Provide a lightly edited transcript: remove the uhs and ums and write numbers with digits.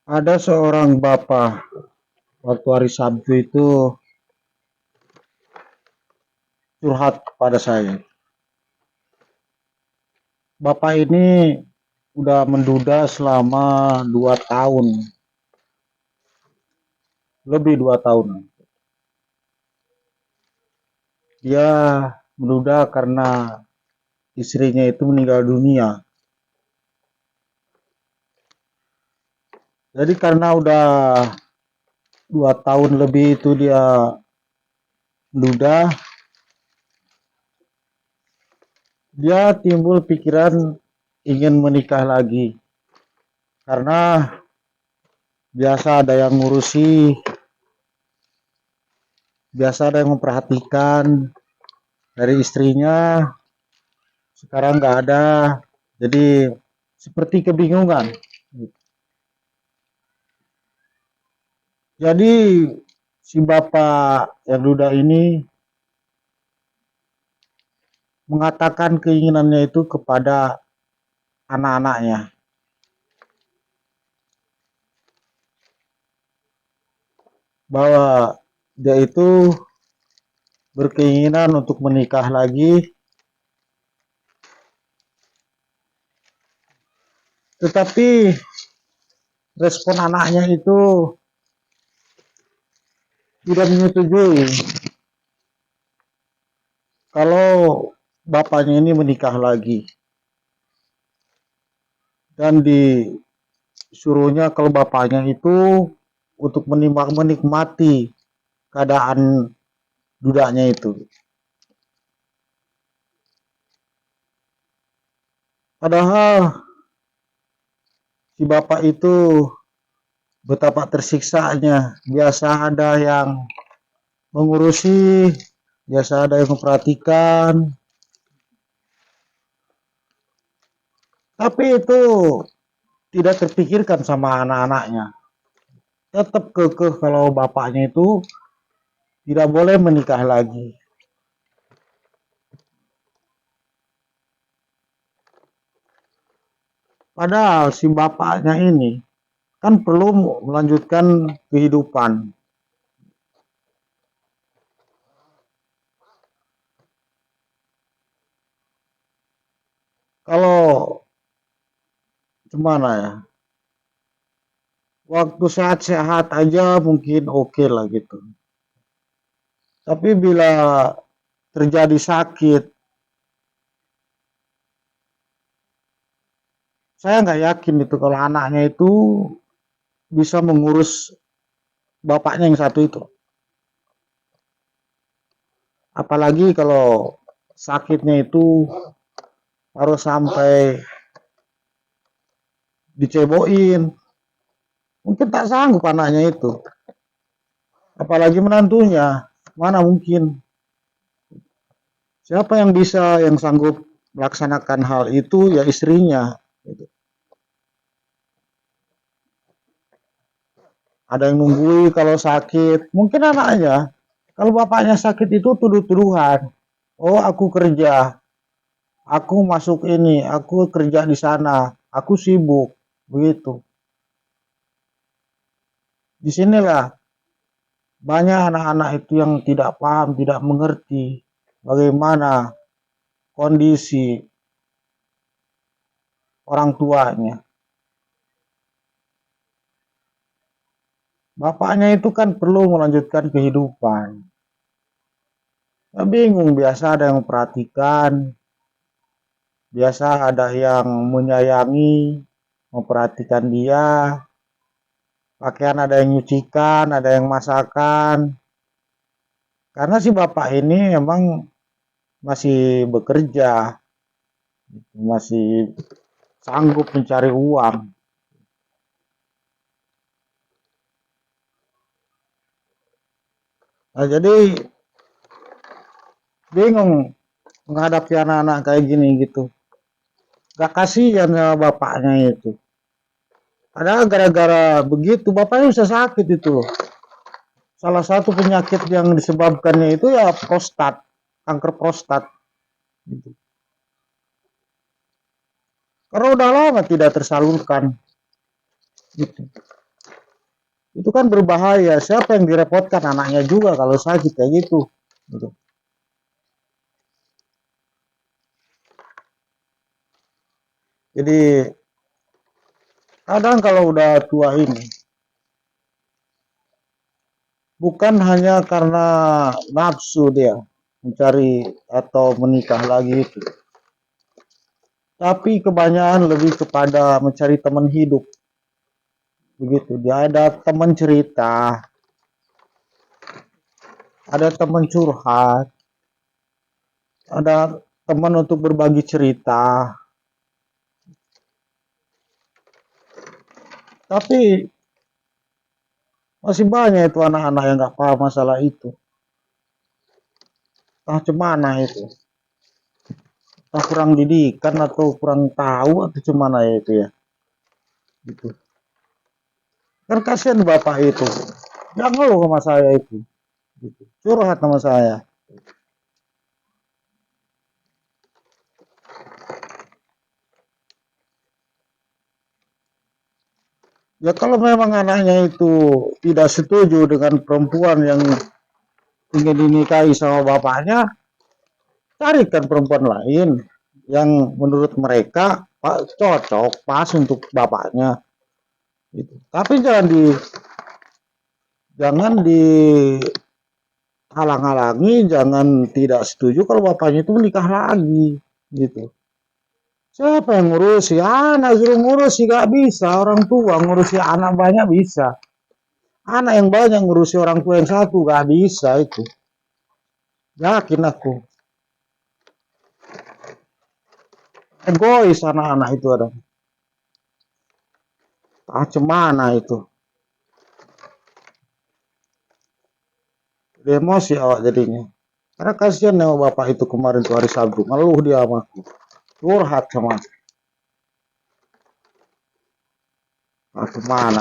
Ada seorang bapak waktu hari Sabtu itu curhat kepada saya. Bapak ini udah menduda selama 2 tahun, lebih 2 tahun. Dia menduda karena istrinya itu meninggal dunia. Jadi karena udah 2 tahun lebih itu dia menduda, dia timbul pikiran ingin menikah lagi. Karena biasa ada yang ngurusi, biasa ada yang memperhatikan dari istrinya, sekarang nggak ada, jadi seperti kebingungan. Jadi si bapak yang duda ini mengatakan keinginannya itu kepada anak-anaknya, bahwa dia itu berkeinginan untuk menikah lagi, tetapi respon anaknya itu tidak menyetujui kalau bapaknya ini menikah lagi, dan disuruhnya kalau bapaknya itu untuk menikmati keadaan dudanya itu. Padahal si bapak itu betapa tersiksanya. Biasa ada yang mengurusi, biasa ada yang memperhatikan, tapi itu tidak terpikirkan sama anak-anaknya. Tetap kekeh kalau bapaknya itu tidak boleh menikah lagi. Padahal si bapaknya ini kan perlu melanjutkan kehidupan. Kalau gimana ya, waktu sehat-sehat aja mungkin oke lah gitu. Tapi bila terjadi sakit, saya nggak yakin itu kalau anaknya itu bisa mengurus bapaknya yang satu itu. Apalagi kalau sakitnya itu harus sampai diceboin. Mungkin tak sanggup anaknya itu. Apalagi menantunya. Mana mungkin. Siapa yang bisa, yang sanggup melaksanakan hal itu, ya istrinya. Ada yang nunggui kalau sakit. Mungkin anaknya. Kalau bapaknya sakit itu tuduh-tuduhan. Oh, aku kerja. Aku masuk ini. Aku kerja di sana. Aku sibuk. Begitu. Disinilah banyak anak-anak itu yang tidak paham, tidak mengerti bagaimana kondisi orang tuanya. Bapaknya itu kan perlu melanjutkan kehidupan. Bingung, biasa ada yang memperhatikan, biasa ada yang menyayangi, memperhatikan dia, pakaian ada yang nyucikan, ada yang masakan. Karena si bapak ini memang masih bekerja, masih sanggup mencari uang. Nah, jadi bingung menghadapi anak-anak kayak gini gitu. Gak kasihan sama bapaknya itu. Padahal gara-gara begitu bapaknya bisa sakit itu loh. Salah satu penyakit yang disebabkannya itu ya prostat, kanker prostat. Gitu. Karena udah lama tidak tersalurkan. Gitu. Itu kan berbahaya. Siapa yang direpotkan? Anaknya juga kalau sakit kayak gitu. Gitu. Jadi kadang kalau udah tua ini, bukan hanya karena nafsu dia mencari atau menikah lagi itu, tapi kebanyakan lebih kepada mencari teman hidup. Begitu, dia ada teman cerita, ada teman curhat, ada teman untuk berbagi cerita. Tapi masih banyak itu anak-anak yang nggak paham masalah itu. Entah cemana itu. Entah kurang didikan atau kurang tahu atau cemana ya itu ya. Gitu. Kan kasihan bapak itu. Dia ngeluh sama saya itu. Gitu. Curhat sama saya. Ya kalau memang anaknya itu tidak setuju dengan perempuan yang ingin dinikahi sama bapaknya, carikan perempuan lain yang menurut mereka cocok, pas untuk bapaknya. Gitu. Tapi jangan dihalang-halangi, jangan tidak setuju kalau bapaknya itu menikah lagi, gitu. Siapa yang ngurusi anak? Suruh ngurusi gak bisa, orang tua ngurusi anak banyak bisa. Anak yang banyak ngurusi orang tua yang satu gak bisa itu. Yakin aku. Egois anak-anak itu ada. Cemana itu. Emosi awak jadinya. Karena kasihan sama bapak itu kemarin tuh hari Sabtu. Ngeluh dia sama aku. Curhat sama aku. Mana?